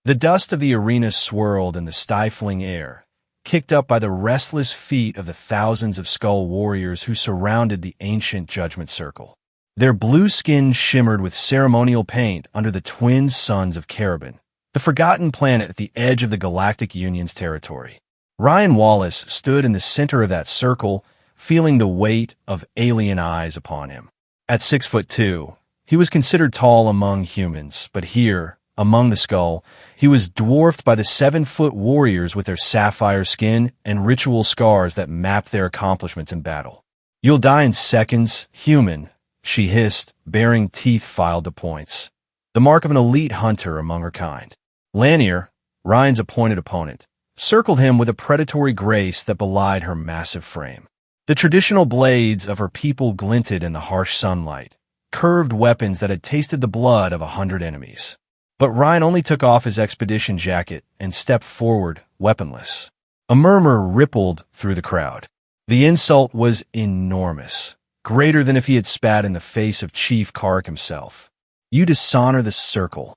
The dust of the arena swirled in the stifling air, kicked up by the restless feet of the thousands of skull warriors who surrounded the ancient judgment circle. Their blue skin shimmered with ceremonial paint under the twin suns of Carabin, the forgotten planet at the edge of the Galactic Union's territory. Ryan Wallace stood in the center of that circle, feeling the weight of alien eyes upon him. At 6'2", he was considered tall among humans, but here, among the skull, he was dwarfed by the 7-foot warriors with their sapphire skin and ritual scars that mapped their accomplishments in battle. "You'll die in seconds, human," she hissed, baring teeth filed to points, the mark of an elite hunter among her kind. Lanier, Ryan's appointed opponent, circled him with a predatory grace that belied her massive frame. The traditional blades of her people glinted in the harsh sunlight, curved weapons that had tasted the blood of 100 enemies. But Ryan only took off his expedition jacket and stepped forward, weaponless. A murmur rippled through the crowd. The insult was enormous, greater than if he had spat in the face of Chief Kark himself. "You dishonor the circle,"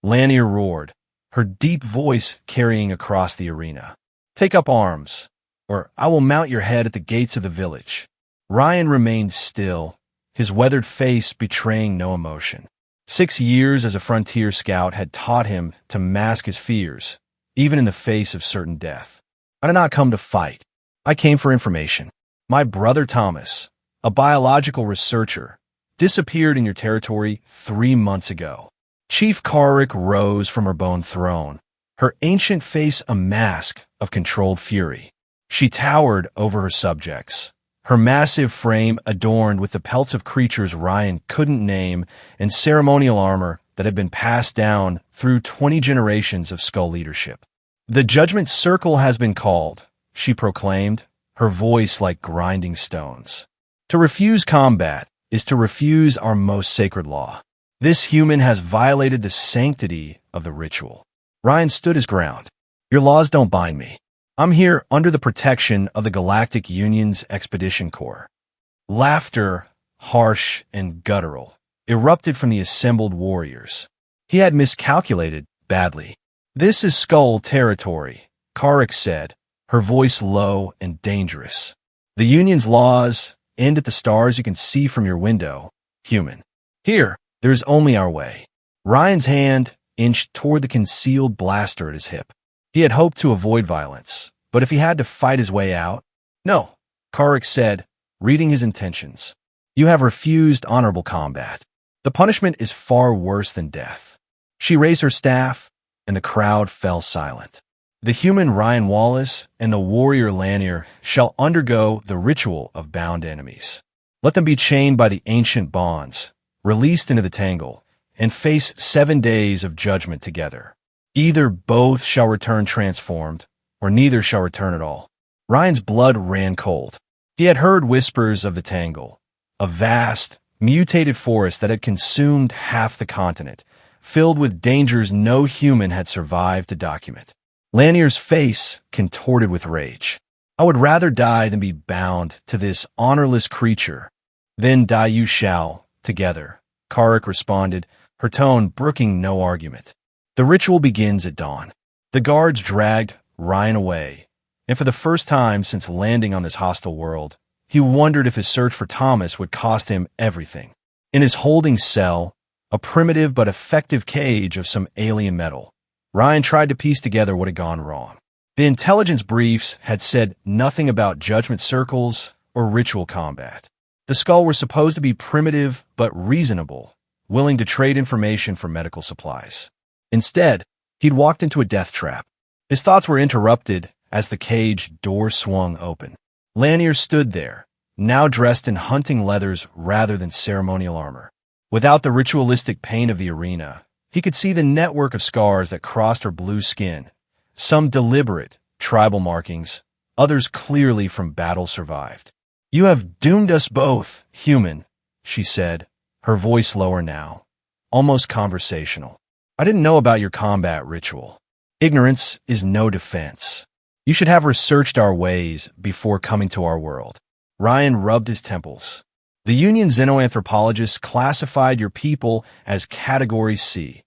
Lanier roared, her deep voice carrying across the arena. "Take up arms, or I will mount your head at the gates of the village." Ryan remained still, his weathered face betraying no emotion. 6 years as a frontier scout had taught him to mask his fears, even in the face of certain death. "I did not come to fight. I came for information. My brother Thomas, a biological researcher, disappeared in your territory 3 months ago." Chief Kark rose from her bone throne, her ancient face a mask of controlled fury. She towered over her subjects, her massive frame adorned with the pelts of creatures Ryan couldn't name and ceremonial armor that had been passed down through 20 generations of skull leadership. "The Judgment Circle has been called," she proclaimed, her voice like grinding stones. "To refuse combat is to refuse our most sacred law. This human has violated the sanctity of the ritual." Ryan stood his ground. "Your laws don't bind me. I'm here under the protection of the Galactic Union's Expedition Corps." Laughter, harsh and guttural, erupted from the assembled warriors. He had miscalculated badly. "This is Skull territory," Kark said, her voice low and dangerous. "The Union's laws end at the stars you can see from your window, human. Here, there's only our way." Ryan's hand inched toward the concealed blaster at his hip. He had hoped to avoid violence, but if he had to fight his way out— "No," Kark said, reading his intentions. "You have refused honorable combat. The punishment is far worse than death." She raised her staff, and the crowd fell silent. "The human Ryan Wallace and the warrior Lanier shall undergo the ritual of bound enemies. Let them be chained by the ancient bonds, released into the tangle, and face 7 days of judgment together. Either both shall return transformed, or neither shall return at all." Ryan's blood ran cold. He had heard whispers of the Tangle, a vast, mutated forest that had consumed half the continent, filled with dangers no human had survived to document. Lanier's face contorted with rage. "I would rather die than be bound to this honorless creature." "Then die you shall, together," Kark responded, her tone brooking no argument. "The ritual begins at dawn." The guards dragged Ryan away, and for the first time since landing on this hostile world, he wondered if his search for Thomas would cost him everything. In his holding cell, a primitive but effective cage of some alien metal, Ryan tried to piece together what had gone wrong. The intelligence briefs had said nothing about judgment circles or ritual combat. The skull were supposed to be primitive but reasonable, willing to trade information for medical supplies. Instead, he'd walked into a death trap. His thoughts were interrupted as the cage door swung open. Lanier stood there, now dressed in hunting leathers rather than ceremonial armor. Without the ritualistic paint of the arena, he could see the network of scars that crossed her blue skin, some deliberate, tribal markings, others clearly from battle survived. "You have doomed us both, human," she said, her voice lower now, almost conversational. "I didn't know about your combat ritual. Ignorance is no defense. You should have researched our ways before coming to our world." Ryan rubbed his temples. "The Union xenoanthropologists classified your people as Category C.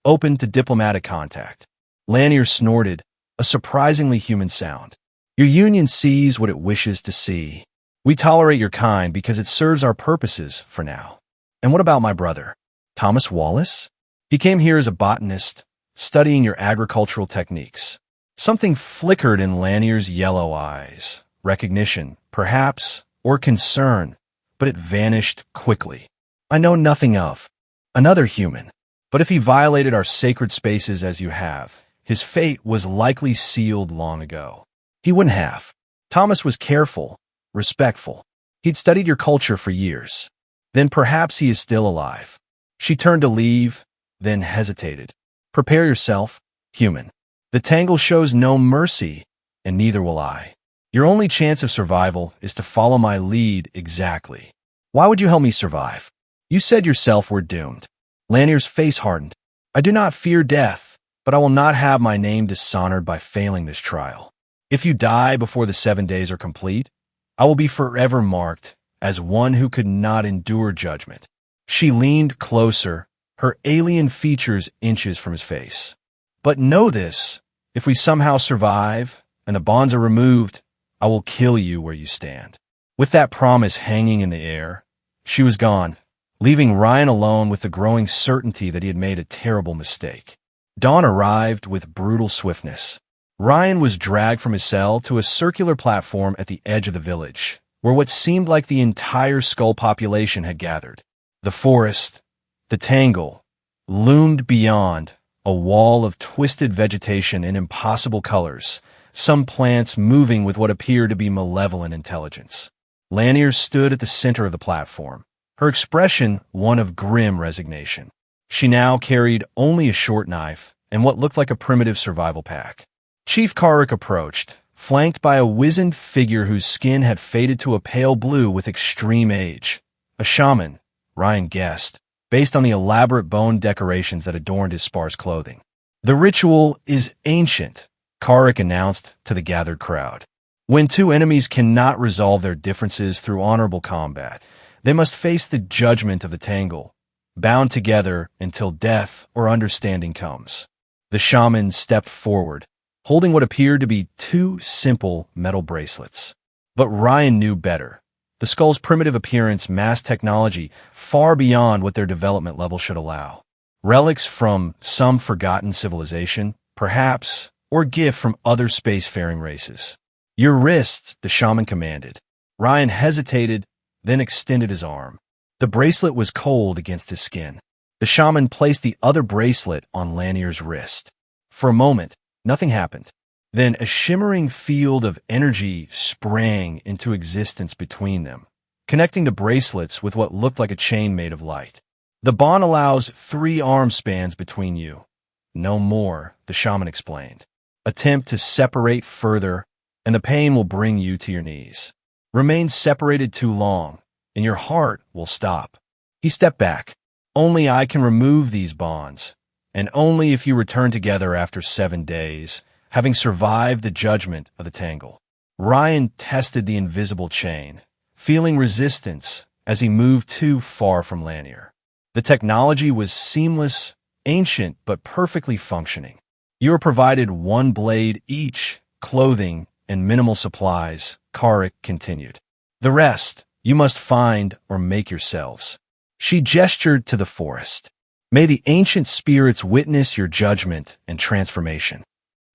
open to diplomatic contact. Lanier snorted, a surprisingly human sound. Your union sees what it wishes to see. We tolerate your kind because it serves our purposes for now. And what about my brother, Thomas Wallace? He came here as a botanist, studying your agricultural techniques. Something flickered in Lanier's yellow eyes. Recognition, perhaps, or concern, but it vanished quickly. I know nothing of. Another human. But if he violated our sacred spaces as you have, his fate was likely sealed long ago. He wouldn't have. Thomas was careful, respectful. He'd studied your culture for years. Then perhaps he is still alive. She turned to leave, then hesitated. Prepare yourself, human. The tangle shows no mercy, and neither will I. Your only chance of survival is to follow my lead exactly. Why would you help me survive? You said yourself we're doomed. Lanier's face hardened. I do not fear death, but I will not have my name dishonored by failing this trial. If you die before the 7 days are complete, I will be forever marked as one who could not endure judgment. She leaned closer, her alien features inches from his face. But know this, if we somehow survive and the bonds are removed, I will kill you where you stand. With that promise hanging in the air, she was gone, leaving Ryan alone with the growing certainty that he had made a terrible mistake. Dawn arrived with brutal swiftness. Ryan was dragged from his cell to a circular platform at the edge of the village, where what seemed like the entire skull population had gathered. The forest, the tangle, loomed beyond, a wall of twisted vegetation in impossible colors, some plants moving with what appeared to be malevolent intelligence. Lanier stood at the center of the platform, her expression one of grim resignation. She now carried only a short knife and what looked like a primitive survival pack. Chief Karuk approached, flanked by a wizened figure whose skin had faded to a pale blue with extreme age. A shaman, Ryan guessed, based on the elaborate bone decorations that adorned his sparse clothing. The ritual is ancient, Karuk announced to the gathered crowd. When two enemies cannot resolve their differences through honorable combat, they must face the judgment of the tangle, bound together until death or understanding comes. The shaman stepped forward, holding what appeared to be two simple metal bracelets. But Ryan knew better. The skull's primitive appearance masked technology far beyond what their development level should allow. Relics from some forgotten civilization, perhaps, or gift from other spacefaring races. Your wrist, the shaman commanded. Ryan hesitated, then extended his arm. The bracelet was cold against his skin. The shaman placed the other bracelet on Lanier's wrist. For a moment, nothing happened. Then a shimmering field of energy sprang into existence between them, connecting the bracelets with what looked like a chain made of light. The bond allows 3 arm spans between you. No more, the shaman explained. Attempt to separate further, and the pain will bring you to your knees. Remain separated too long, and your heart will stop. He stepped back. Only I can remove these bonds, and only if you return together after 7 days, having survived the judgment of the tangle. Ryan tested the invisible chain, feeling resistance as he moved too far from Lanier. The technology was seamless, ancient, but perfectly functioning. You were provided 1 blade each, clothing, and minimal supplies, Karuk continued. The rest, you must find or make yourselves. She gestured to the forest. May the ancient spirits witness your judgment and transformation.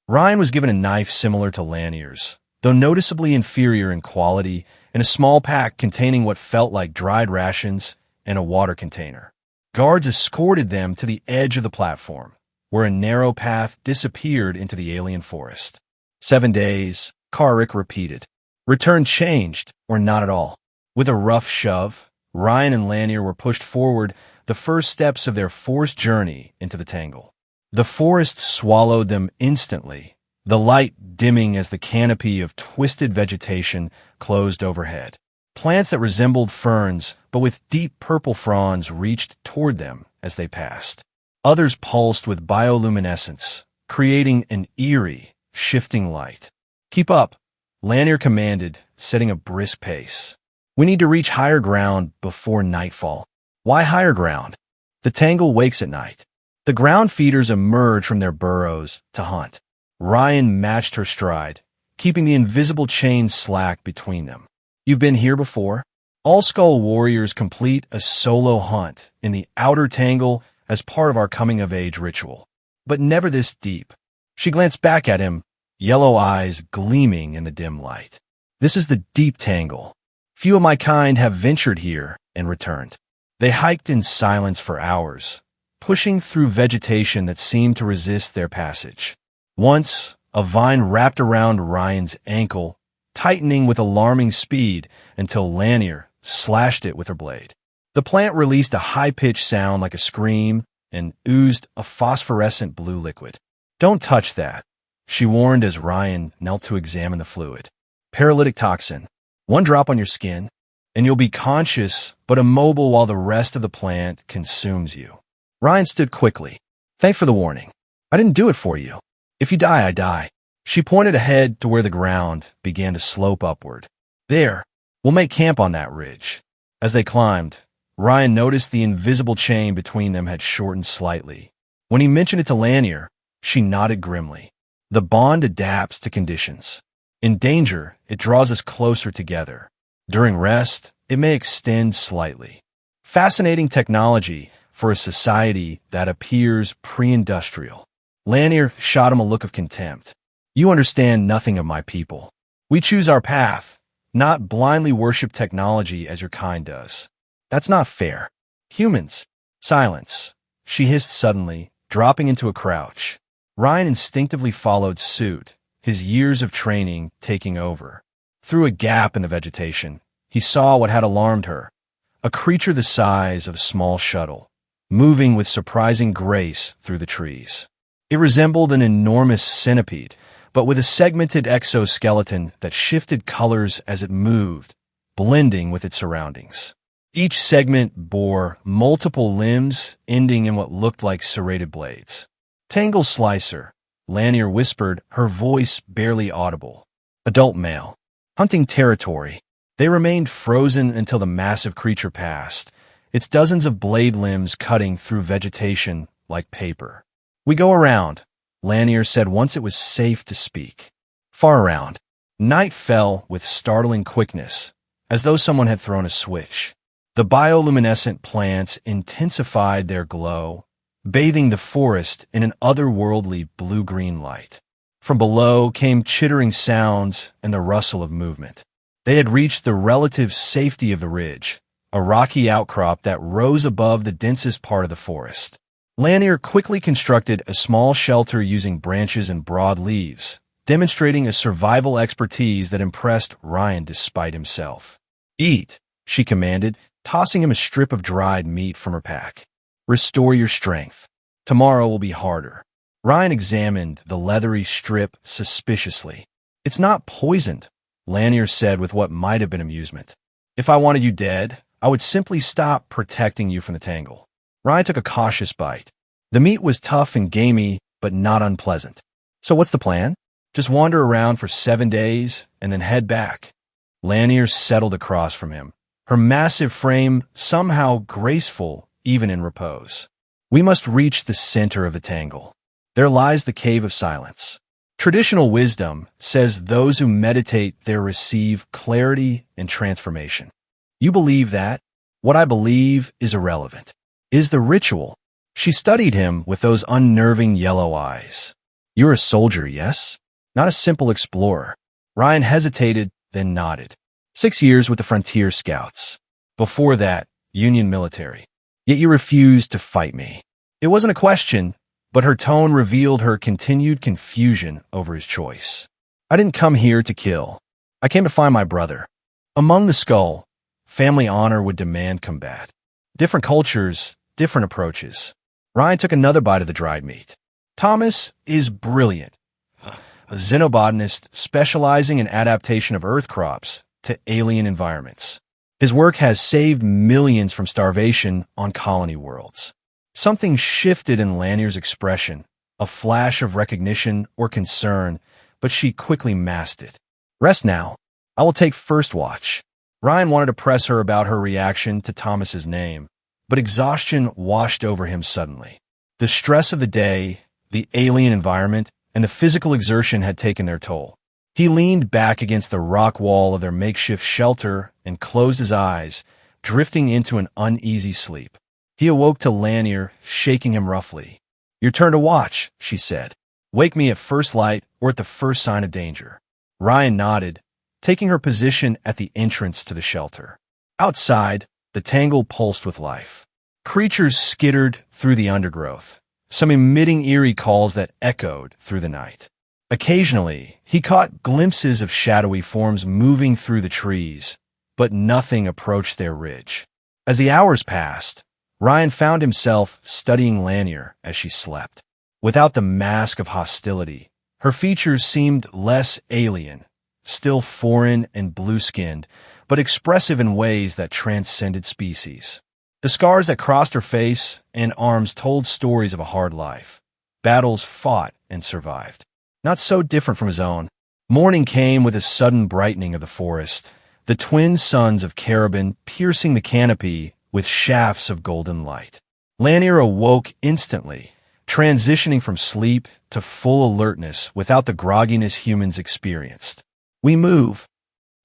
Ryan was given a knife similar to Lanier's, though noticeably inferior in quality, and a small pack containing what felt like dried rations and a water container. Guards escorted them to the edge of the platform, where a narrow path disappeared into the alien forest. 7 days, Karuk repeated. Return changed, or not at all. With a rough shove, Ryan and Lanier were pushed forward, the first steps of their forced journey into the tangle. The forest swallowed them instantly, the light dimming as the canopy of twisted vegetation closed overhead. Plants that resembled ferns, but with deep purple fronds, reached toward them as they passed. Others pulsed with bioluminescence, creating an eerie, shifting light. Keep up, Lanier commanded, setting a brisk pace. We need to reach higher ground before nightfall. Why higher ground? The tangle wakes at night. The ground feeders emerged from their burrows to hunt. Ryan matched her stride, keeping the invisible chain slack between them. You've been here before? All Skull warriors complete a solo hunt in the outer tangle as part of our coming-of-age ritual. But never this deep. She glanced back at him, yellow eyes gleaming in the dim light. This is the deep tangle. Few of my kind have ventured here and returned. They hiked in silence for hours, pushing through vegetation that seemed to resist their passage. Once, a vine wrapped around Ryan's ankle, tightening with alarming speed until Lanier slashed it with her blade. The plant released a high-pitched sound like a scream and oozed a phosphorescent blue liquid. Don't touch that, she warned as Ryan knelt to examine the fluid. Paralytic toxin. One drop on your skin, and you'll be conscious but immobile while the rest of the plant consumes you. Ryan stood quickly. Thanks for the warning. I didn't do it for you. If you die, I die. She pointed ahead to where the ground began to slope upward. There, we'll make camp on that ridge. As they climbed, Ryan noticed the invisible chain between them had shortened slightly. When he mentioned it to Lanier, she nodded grimly. The bond adapts to conditions. In danger, it draws us closer together. During rest, it may extend slightly. Fascinating technology for a society that appears pre-industrial. Lanier shot him a look of contempt. You understand nothing of my people. We choose our path, not blindly worship technology as your kind does. That's not fair. Humans. Silence. She hissed suddenly, dropping into a crouch. Ryan instinctively followed suit, his years of training taking over. Through a gap in the vegetation, he saw what had alarmed her. A creature the size of a small shuttle, moving with surprising grace through the trees. It resembled an enormous centipede, but with a segmented exoskeleton that shifted colors as it moved, blending with its surroundings. Each segment bore multiple limbs ending in what looked like serrated blades. Tangle Slicer, Lanier whispered, her voice barely audible. Adult male. Hunting territory. They remained frozen until the massive creature passed, its dozens of blade limbs cutting through vegetation like paper. We go around, Lanier said once it was safe to speak. Far around. Night fell with startling quickness, as though someone had thrown a switch. The bioluminescent plants intensified their glow, bathing the forest in an otherworldly blue-green light. From below came chittering sounds and the rustle of movement. They had reached the relative safety of the ridge, a rocky outcrop that rose above the densest part of the forest. Lanier quickly constructed a small shelter using branches and broad leaves, demonstrating a survival expertise that impressed Ryan despite himself. Eat, she commanded, tossing him a strip of dried meat from her pack. Restore your strength. Tomorrow will be harder. Ryan examined the leathery strip suspiciously. It's not poisoned, Lanier said with what might have been amusement. If I wanted you dead, I would simply stop protecting you from the tangle. Ryan took a cautious bite. The meat was tough and gamey, but not unpleasant. So what's the plan? Just wander around for 7 days and then head back. Lanier settled across from him, her massive frame somehow graceful even in repose. We must reach the center of the tangle. There lies the Cave of Silence. Traditional wisdom says those who meditate there receive clarity and transformation. You believe that? What I believe is irrelevant. Is the ritual. She studied him with those unnerving yellow eyes. You're a soldier, yes? Not a simple explorer. Ryan hesitated, then nodded. 6 years with the Frontier Scouts. Before that, Union military. Yet you refused to fight me. It wasn't a question, but her tone revealed her continued confusion over his choice. I didn't come here to kill. I came to find my brother. Among the Skull, family honor would demand combat. Different cultures, different approaches. Ryan took another bite of the dried meat. Thomas is brilliant. A xenobotanist specializing in adaptation of earth crops to alien environments. His work has saved millions from starvation on colony worlds. Something shifted in Lanier's expression, a flash of recognition or concern, but she quickly masked it. Rest now. I will take first watch. Ryan wanted to press her about her reaction to Thomas's name, but exhaustion washed over him suddenly. The stress of the day, the alien environment, and the physical exertion had taken their toll. He leaned back against the rock wall of their makeshift shelter and closed his eyes, drifting into an uneasy sleep. He awoke to Lanier, shaking him roughly. "Your turn to watch," she said. "Wake me at first light or at the first sign of danger." Ryan nodded, taking her position at the entrance to the shelter. Outside, the tangle pulsed with life. Creatures skittered through the undergrowth, some emitting eerie calls that echoed through the night. Occasionally, he caught glimpses of shadowy forms moving through the trees, but nothing approached their ridge. As the hours passed, Ryan found himself studying Lanier as she slept. Without the mask of hostility, her features seemed less alien, still foreign and blue-skinned, but expressive in ways that transcended species. The scars that crossed her face and arms told stories of a hard life, battles fought and survived. Not so different from his own. Morning came with a sudden brightening of the forest, the twin suns of Carabin piercing the canopy with shafts of golden light. Lanier awoke instantly, transitioning from sleep to full alertness without the grogginess humans experienced. "We move,"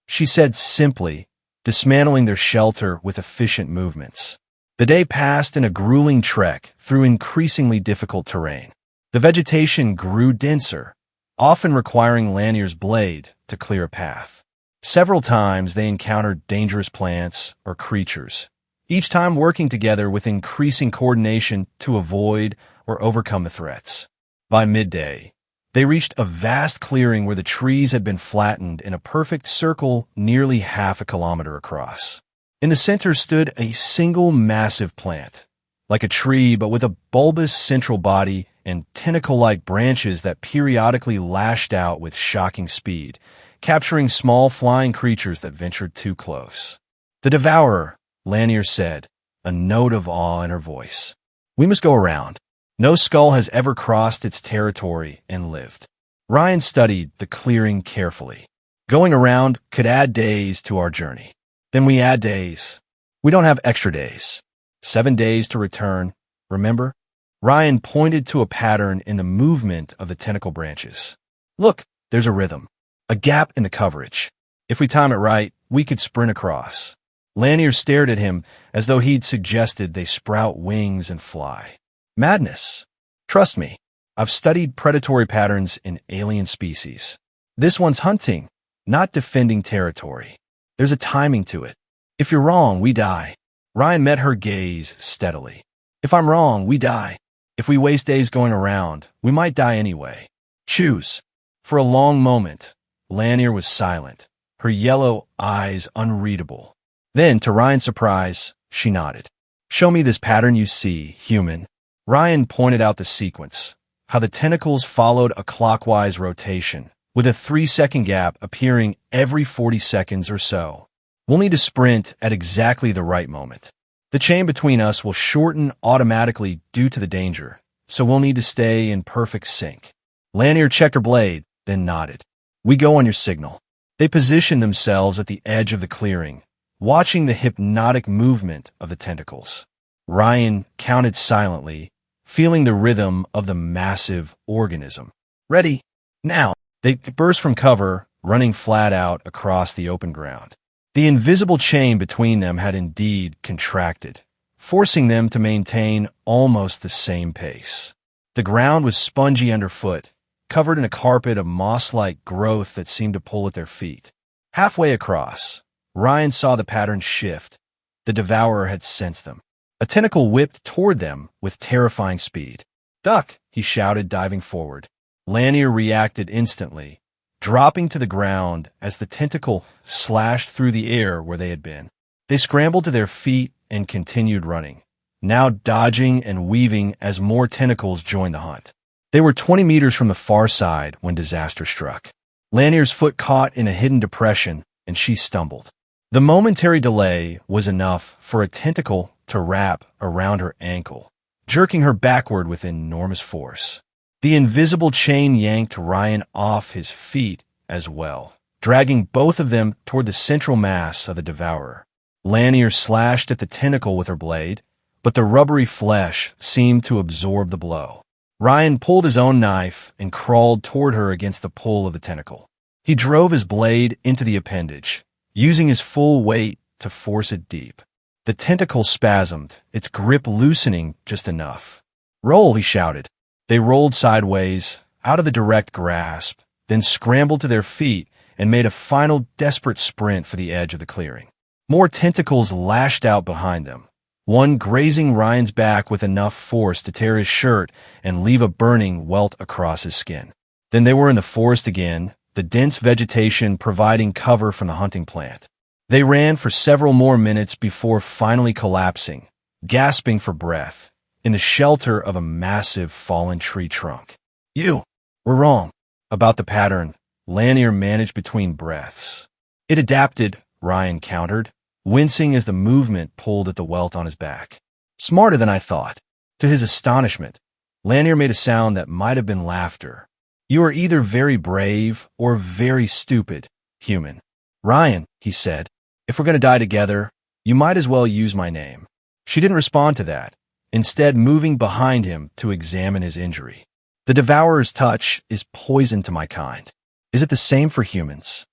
she said simply, dismantling their shelter with efficient movements. The day passed in a grueling trek through increasingly difficult terrain. The vegetation grew denser, often requiring Lanier's blade to clear a path. Several times they encountered dangerous plants or creatures, each time working together with increasing coordination to avoid or overcome the threats. By midday, they reached a vast clearing where the trees had been flattened in a perfect circle nearly half a kilometer across. In the center stood a single massive plant, like a tree but with a bulbous central body and tentacle-like branches that periodically lashed out with shocking speed, capturing small flying creatures that ventured too close. "The Devourer," Lanier said, a note of awe in her voice. "We must go around. No skull has ever crossed its territory and lived." Ryan studied the clearing carefully. "Going around could add days to our journey. Then we add days. We don't have extra days. 7 days to return, remember?" Ryan pointed to a pattern in the movement of the tentacle branches. "Look, there's a rhythm, a gap in the coverage. If we time it right, we could sprint across." Lanier stared at him as though he'd suggested they sprout wings and fly. "Madness. Trust me, I've studied predatory patterns in alien species. This one's hunting, not defending territory. There's a timing to it. If you're wrong, we die." Ryan met her gaze steadily. "If I'm wrong, we die. If we waste days going around, we might die anyway. Choose." For a long moment, Lanier was silent, her yellow eyes unreadable. Then, to Ryan's surprise, she nodded. "Show me this pattern you see, human." Ryan pointed out the sequence, how the tentacles followed a clockwise rotation, with a 3-second gap appearing every 40 seconds or so. "We'll need to sprint at exactly the right moment. The chain between us will shorten automatically due to the danger, so we'll need to stay in perfect sync." Lanier checked her blade, then nodded. "We go on your signal." They positioned themselves at the edge of the clearing, watching the hypnotic movement of the tentacles. Ryan counted silently, feeling the rhythm of the massive organism. "Ready? Now!" They burst from cover, running flat out across the open ground. The invisible chain between them had indeed contracted, forcing them to maintain almost the same pace. The ground was spongy underfoot, covered in a carpet of moss-like growth that seemed to pull at their feet. Halfway across, Ryan saw the pattern shift. The Devourer had sensed them. A tentacle whipped toward them with terrifying speed. "Duck!" he shouted, diving forward. Lanier reacted instantly, dropping to the ground as the tentacle slashed through the air where they had been. They scrambled to their feet and continued running, now dodging and weaving as more tentacles joined the hunt. They were 20 meters from the far side when disaster struck. Lanier's foot caught in a hidden depression, and she stumbled. The momentary delay was enough for a tentacle to wrap around her ankle, jerking her backward with enormous force. The invisible chain yanked Ryan off his feet as well, dragging both of them toward the central mass of the Devourer. Lanier slashed at the tentacle with her blade, but the rubbery flesh seemed to absorb the blow. Ryan pulled his own knife and crawled toward her against the pull of the tentacle. He drove his blade into the appendage, using his full weight to force it deep. The tentacle spasmed, its grip loosening just enough. "Roll," he shouted. They rolled sideways, out of the direct grasp, then scrambled to their feet and made a final desperate sprint for the edge of the clearing. More tentacles lashed out behind them, one grazing Ryan's back with enough force to tear his shirt and leave a burning welt across his skin. Then they were in the forest again, the dense vegetation providing cover from the hunting plant. They ran for several more minutes before finally collapsing, gasping for breath, in the shelter of a massive fallen tree trunk. "You were wrong about the pattern," Lanier managed between breaths. "It adapted," Ryan countered, wincing as the movement pulled at the welt on his back. "Smarter than I thought." To his astonishment, Lanier made a sound that might have been laughter. "You are either very brave or very stupid, human." "Ryan," he said, "if we're going to die together, you might as well use my name." She didn't respond to that, instead moving behind him to examine his injury. "The Devourer's touch is poison to my kind. Is it the same for humans?"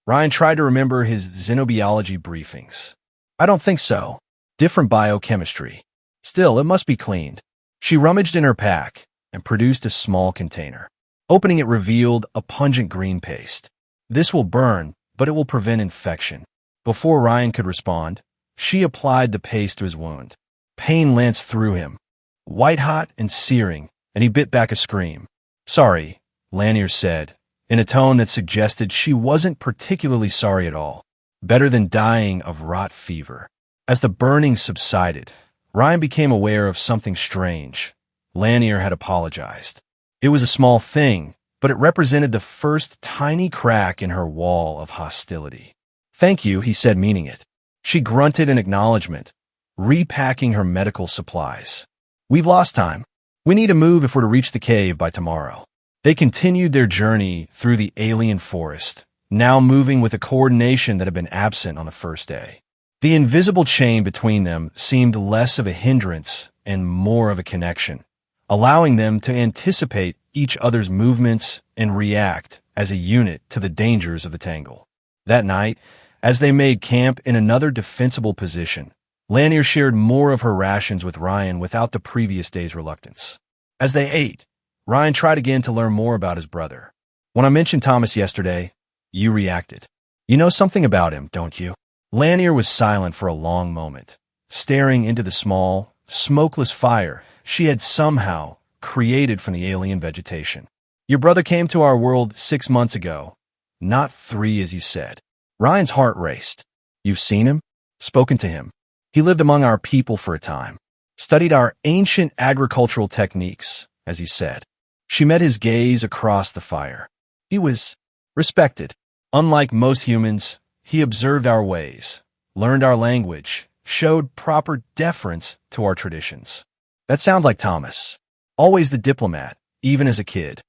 Ryan tried to remember his xenobiology briefings. "I don't think so. Different biochemistry. Still, it must be cleaned." She rummaged in her pack and produced a small container. Opening it revealed a pungent green paste. "This will burn, but it will prevent infection." Before Ryan could respond, she applied the paste to his wound. Pain lanced through him, white-hot and searing, and he bit back a scream. "Sorry," Lanier said, in a tone that suggested she wasn't particularly sorry at all. Better than dying of rot fever. As the burning subsided, Ryan became aware of something strange. Lanier had apologized. It was a small thing, but it represented the first tiny crack in her wall of hostility. "Thank you," he said, meaning it. She grunted in acknowledgement, repacking her medical supplies. "We've lost time. We need to move if we're to reach the cave by tomorrow." They continued their journey through the alien forest, now moving with a coordination that had been absent on the first day. The invisible chain between them seemed less of a hindrance and more of a connection, allowing them to anticipate each other's movements and react as a unit to the dangers of the tangle. That night, as they made camp in another defensible position, Lanier shared more of her rations with Ryan without the previous day's reluctance. As they ate, Ryan tried again to learn more about his brother. "When I mentioned Thomas yesterday, you reacted. You know something about him, don't you?" Lanier was silent for a long moment, staring into the small, smokeless fire she had somehow created from the alien vegetation. "Your brother came to our world 6 months ago, not 3 as you said." Ryan's heart raced. "You've seen him? Spoken to him? He lived among our people for a time, studied our ancient agricultural techniques, as he said." She met his gaze across the fire. "He was respected. Unlike most humans, he observed our ways, learned our language, showed proper deference to our traditions." "That sounds like Thomas. Always the diplomat, even as a kid."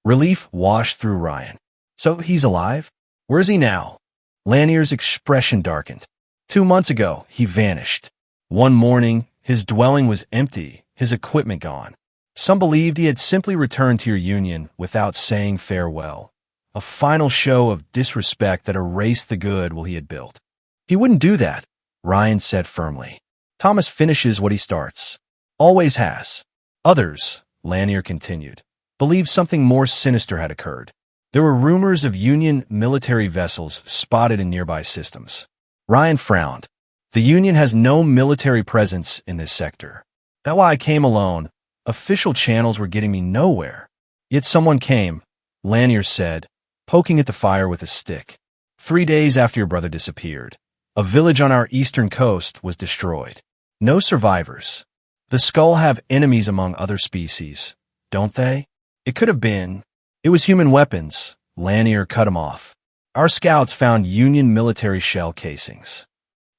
Relief washed through Ryan. "So he's alive? Where's he now?" Lanier's expression darkened. 2 months ago, he vanished. One morning, his dwelling was empty, his equipment gone. Some believed he had simply returned to your union without saying farewell, a final show of disrespect that erased the goodwill he had built. "He wouldn't do that," Ryan said firmly. "Thomas finishes what he starts. Always has." Others, Lanier continued, believed something more sinister had occurred. There were rumors of Union military vessels spotted in nearby systems. Ryan frowned. "The Union has no military presence in this sector. That's why I came alone. Official channels were getting me nowhere." "Yet someone came," Lanier said, poking at the fire with a stick. 3 days after your brother disappeared, a village on our eastern coast was destroyed. No survivors. The Skull have enemies among other species, don't they? It could have been. It was human weapons." Lanier cut him off. "Our scouts found Union military shell casings."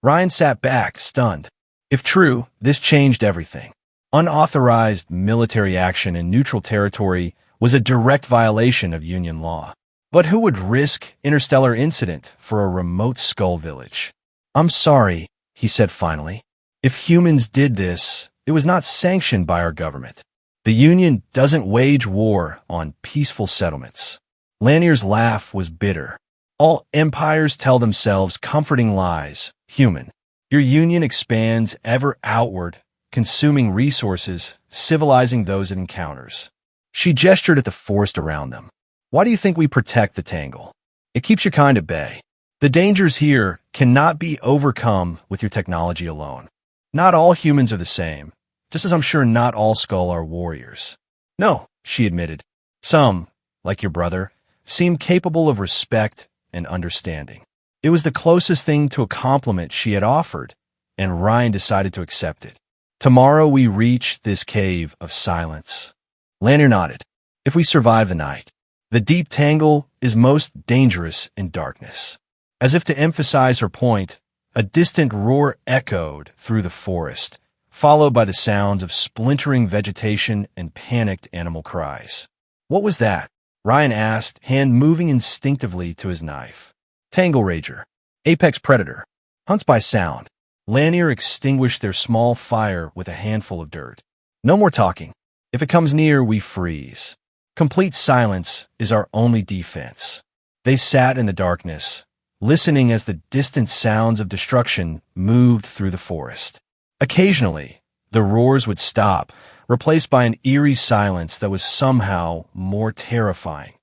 Ryan sat back, stunned. If true, this changed everything. Unauthorized military action in neutral territory was a direct violation of Union law. But who would risk interstellar incident for a remote Skull village? "I'm sorry," he said finally. If humans did this, it was not sanctioned by our government. The Union doesn't wage war on peaceful settlements. Lanier's laugh was bitter. All empires tell themselves comforting lies. Human. Your Union expands ever outward, consuming resources, civilizing those it encounters. She gestured at the forest around them. Why do you think we protect the Tangle? It keeps your kind at bay. The dangers here cannot be overcome with your technology alone. Not all humans are the same, just as I'm sure not all Skull are warriors. No, she admitted. Some, like your brother, seem capable of respect and understanding. It was the closest thing to a compliment she had offered, and Ryan decided to accept it. Tomorrow we reach this cave of silence. Lanier nodded. If we survive the night. The deep tangle is most dangerous in darkness. As if to emphasize her point, a distant roar echoed through the forest, followed by the sounds of splintering vegetation and panicked animal cries. What was that? Ryan asked, hand moving instinctively to his knife. Tangle Rager. Apex predator. Hunts by sound. Lanier extinguished their small fire with a handful of dirt. No more talking. If it comes near, we freeze. Complete silence is our only defense. They sat in the darkness, listening as the distant sounds of destruction moved through the forest. Occasionally, the roars would stop, replaced by an eerie silence that was somehow more terrifying.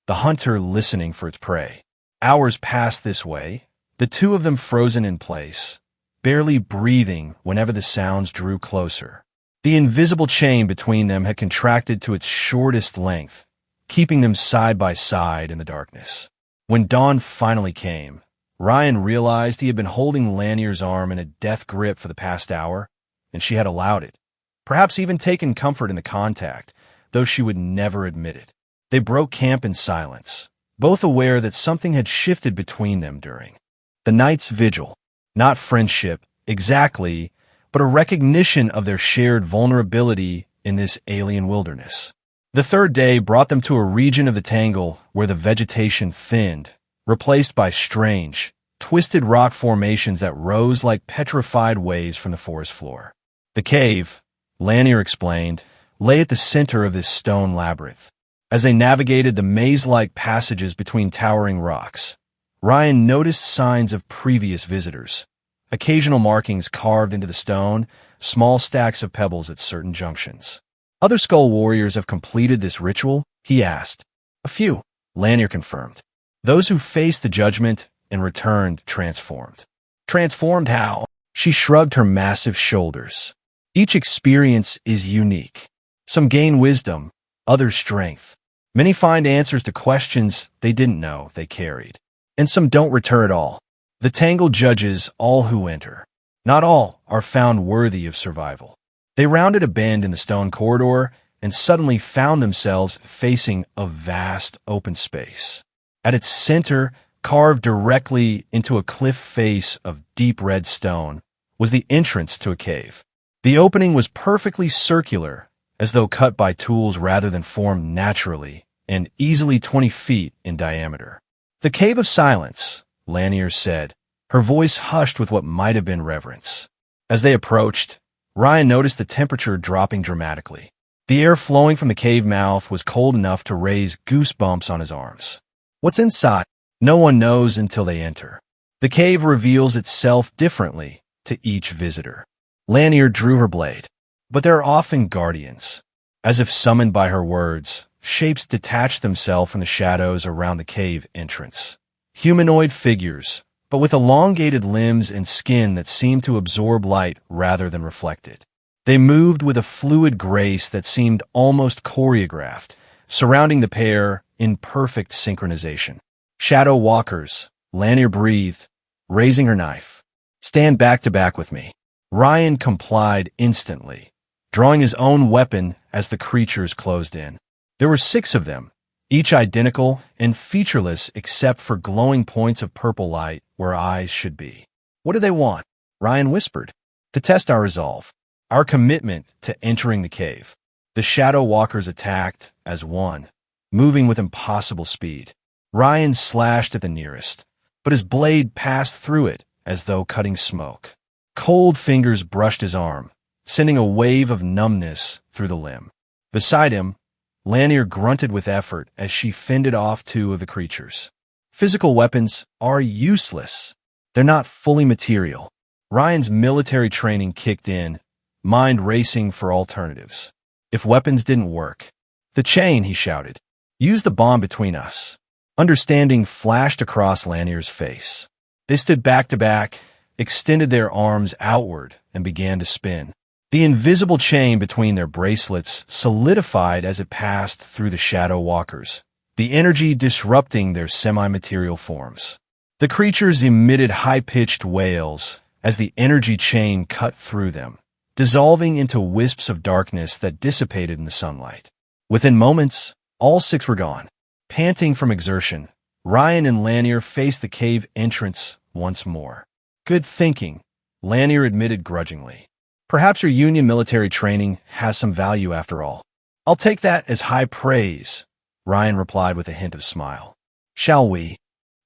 The hunter listening for its prey. Hours passed this way, the two of them frozen in place, barely breathing whenever the sounds drew closer. The invisible chain between them had contracted to its shortest length, keeping them side by side in the darkness. When dawn finally came, Ryan realized he had been holding Lanier's arm in a death grip for the past hour, and she had allowed it, perhaps even taken comfort in the contact, though she would never admit it. They broke camp in silence, both aware that something had shifted between them during the night's vigil. Not friendship, exactly, but a recognition of their shared vulnerability in this alien wilderness. The third day brought them to a region of the Tangle where the vegetation thinned, replaced by strange, twisted rock formations that rose like petrified waves from the forest floor. The cave, Lanier explained, lay at the center of this stone labyrinth. As they navigated the maze-like passages between towering rocks, Ryan noticed signs of previous visitors. Occasional markings carved into the stone, small stacks of pebbles at certain junctions. Other Skull warriors have completed this ritual? He asked. A few, Lanier confirmed. Those who faced the judgment and returned transformed. Transformed how? She shrugged her massive shoulders. Each experience is unique. Some gain wisdom, others strength. Many find answers to questions they didn't know they carried. And some don't return at all. The Tangle judges all who enter. Not all are found worthy of survival. They rounded a bend in the stone corridor and suddenly found themselves facing a vast open space. At its center, carved directly into a cliff face of deep red stone, was the entrance to a cave. The opening was perfectly circular, as though cut by tools rather than formed naturally, and easily 20 feet in diameter. The Cave of Silence, Lanier said, her voice hushed with what might have been reverence. As they approached, Ryan noticed the temperature dropping dramatically. The air flowing from the cave mouth was cold enough to raise goosebumps on his arms. What's inside? No one knows until they enter. The cave reveals itself differently to each visitor. Lanier drew her blade. But there are often guardians. As if summoned by her words, shapes detached themselves from the shadows around the cave entrance. Humanoid figures, but with elongated limbs and skin that seemed to absorb light rather than reflect it. They moved with a fluid grace that seemed almost choreographed, surrounding the pair in perfect synchronization. Shadow walkers, Lanier breathed, raising her knife. Stand back to back with me. Ryan complied instantly, drawing his own weapon as the creatures closed in. There were 6 of them, each identical and featureless except for glowing points of purple light where eyes should be. What do they want? Ryan whispered. To test our resolve, our commitment to entering the cave. The Shadow Walkers attacked as one, moving with impossible speed. Ryan slashed at the nearest, but his blade passed through it as though cutting smoke. Cold fingers brushed his arm, sending a wave of numbness through the limb. Beside him, Lanier grunted with effort as she fended off two of the creatures. Physical weapons are useless. They're not fully material. Ryan's military training kicked in, mind racing for alternatives. If weapons didn't work, the chain, he shouted. Use the bond between us. Understanding flashed across Lanier's face. They stood back to back, extended their arms outward, and began to spin. The invisible chain between their bracelets solidified as it passed through the shadow walkers, the energy disrupting their semi-material forms. The creatures emitted high-pitched wails as the energy chain cut through them, dissolving into wisps of darkness that dissipated in the sunlight. Within moments, all six were gone. Panting from exertion, Ryan and Lanier faced the cave entrance once more. Good thinking, Lanier admitted grudgingly. Perhaps your Union military training has some value after all. I'll take that as high praise, Ryan replied with a hint of smile. Shall we?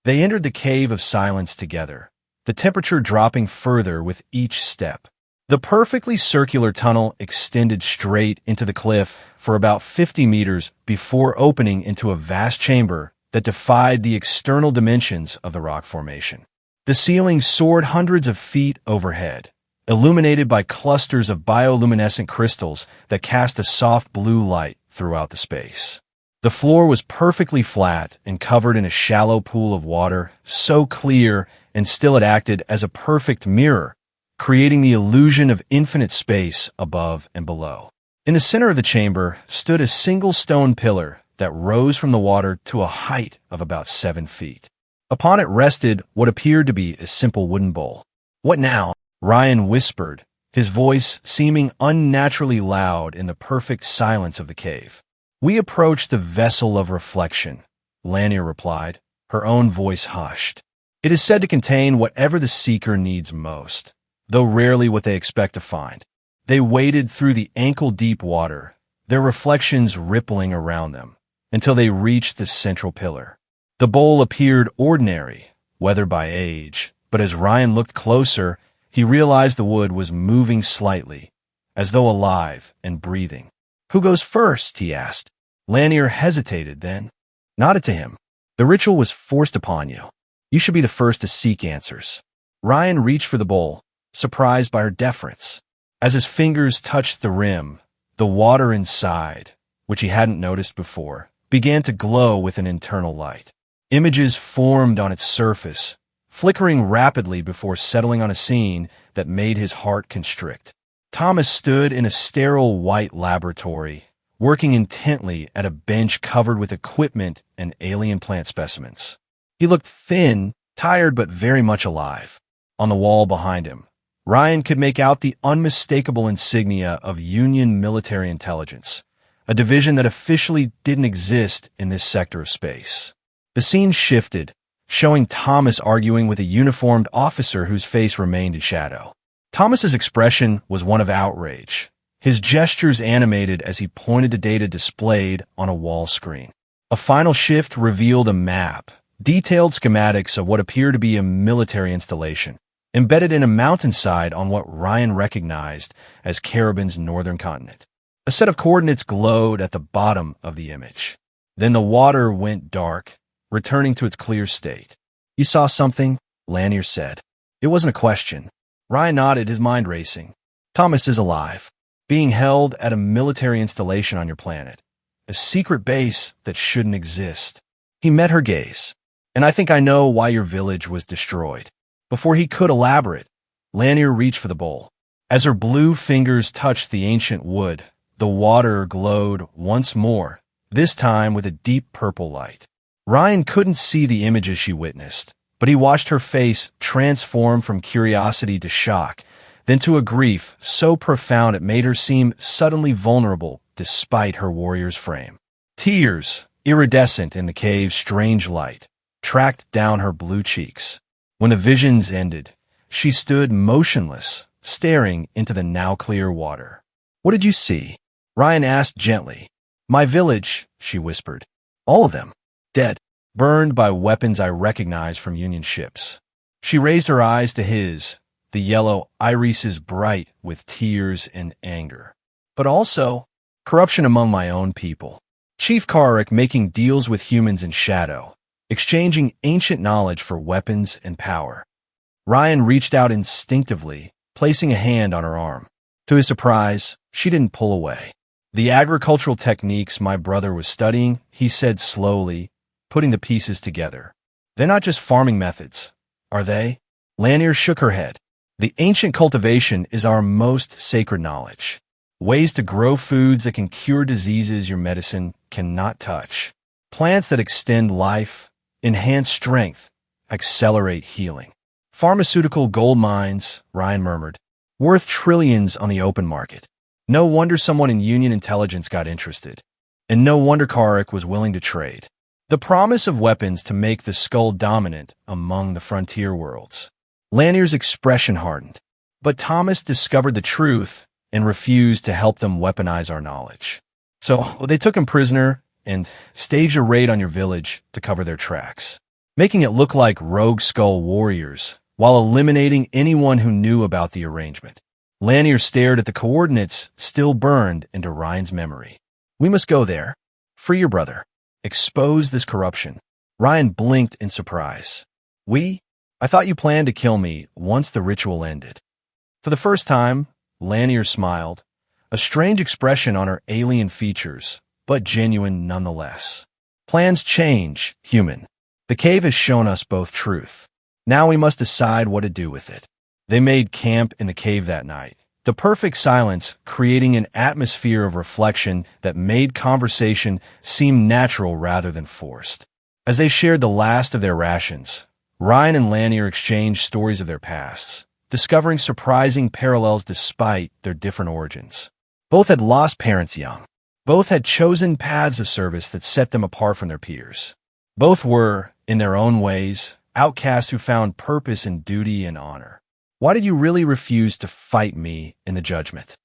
They entered the cave of silence together, the temperature dropping further with each step. The perfectly circular tunnel extended straight into the cliff for about 50 meters before opening into a vast chamber that defied the external dimensions of the rock formation. The ceiling soared hundreds of feet overhead, illuminated by clusters of bioluminescent crystals that cast a soft blue light throughout the space. The floor was perfectly flat and covered in a shallow pool of water, so clear and still it acted as a perfect mirror, creating the illusion of infinite space above and below. In the center of the chamber stood a single stone pillar that rose from the water to a height of about 7 feet. Upon it rested what appeared to be a simple wooden bowl. What now? Ryan whispered, his voice seeming unnaturally loud in the perfect silence of the cave. We approach the vessel of reflection, Lanier replied, her own voice hushed. It is said to contain whatever the seeker needs most, though rarely what they expect to find. They waded through the ankle-deep water, their reflections rippling around them, until they reached the central pillar. The bowl appeared ordinary, weathered by age, but as Ryan looked closer, he realized the wood was moving slightly, as though alive and breathing. Who goes first? He asked. Lanier hesitated, then nodded to him. The ritual was forced upon you. You should be the first to seek answers. Ryan reached for the bowl, surprised by her deference. As his fingers touched the rim, the water inside, which he hadn't noticed before, began to glow with an internal light. Images formed on its surface, flickering rapidly before settling on a scene that made his heart constrict. Thomas stood in a sterile white laboratory, working intently at a bench covered with equipment and alien plant specimens. He looked thin, tired, but very much alive. On the wall behind him, Ryan could make out the unmistakable insignia of Union military intelligence, a division that officially didn't exist in this sector of space. The scene shifted, showing Thomas arguing with a uniformed officer whose face remained in shadow. Thomas's expression was one of outrage, his gestures animated as he pointed to data displayed on a wall screen. A final shift revealed a map, detailed schematics of what appeared to be a military installation, embedded in a mountainside on what Ryan recognized as Caribbean's northern continent. A set of coordinates glowed at the bottom of the image. Then the water went dark, returning to its clear state. You saw something? Lanier said. It wasn't a question. Ryan nodded, his mind racing. Thomas is alive, being held at a military installation on your planet, a secret base that shouldn't exist. He met her gaze. And I think I know why your village was destroyed. Before he could elaborate, Lanier reached for the bowl. As her blue fingers touched the ancient wood, the water glowed once more, this time with a deep purple light. Ryan couldn't see the images she witnessed, but he watched her face transform from curiosity to shock, then to a grief so profound it made her seem suddenly vulnerable despite her warrior's frame. Tears, iridescent in the cave's strange light, tracked down her blue cheeks. When the visions ended, she stood motionless, staring into the now clear water. What did you see? Ryan asked gently. My village, she whispered. All of them. Dead, burned by weapons I recognized from Union ships. She raised her eyes to his, the yellow irises bright with tears and anger. But also, corruption among my own people. Chief Karik making deals with humans in shadow, exchanging ancient knowledge for weapons and power. Ryan reached out instinctively, placing a hand on her arm. To his surprise, she didn't pull away. The agricultural techniques my brother was studying, he said slowly, putting the pieces together. They're not just farming methods, are they? Lanier shook her head. The ancient cultivation is our most sacred knowledge. Ways to grow foods that can cure diseases your medicine cannot touch. Plants that extend life, enhance strength, accelerate healing. Pharmaceutical gold mines, Ryan murmured, worth trillions on the open market. No wonder someone in Union intelligence got interested. And no wonder Karik was willing to trade. The promise of weapons to make the skull dominant among the frontier worlds. Lanier's expression hardened. But Thomas discovered the truth and refused to help them weaponize our knowledge. So they took him prisoner and staged a raid on your village to cover their tracks, making it look like rogue skull warriors while eliminating anyone who knew about the arrangement. Lanier stared at the coordinates still burned into Ryan's memory. We must go there. Free your brother. Expose this corruption. Ryan blinked in surprise. We? I thought you planned to kill me once the ritual ended. For the first time, Lanier smiled, a strange expression on her alien features, but genuine nonetheless. Plans change, human. The cave has shown us both truth. Now we must decide what to do with it. They made camp in the cave that night, the perfect silence creating an atmosphere of reflection that made conversation seem natural rather than forced. As they shared the last of their rations, Ryan and Lanier exchanged stories of their pasts, discovering surprising parallels despite their different origins. Both had lost parents young. Both had chosen paths of service that set them apart from their peers. Both were, in their own ways, outcasts who found purpose in duty and honor. Why did you really refuse to fight me in the judgment?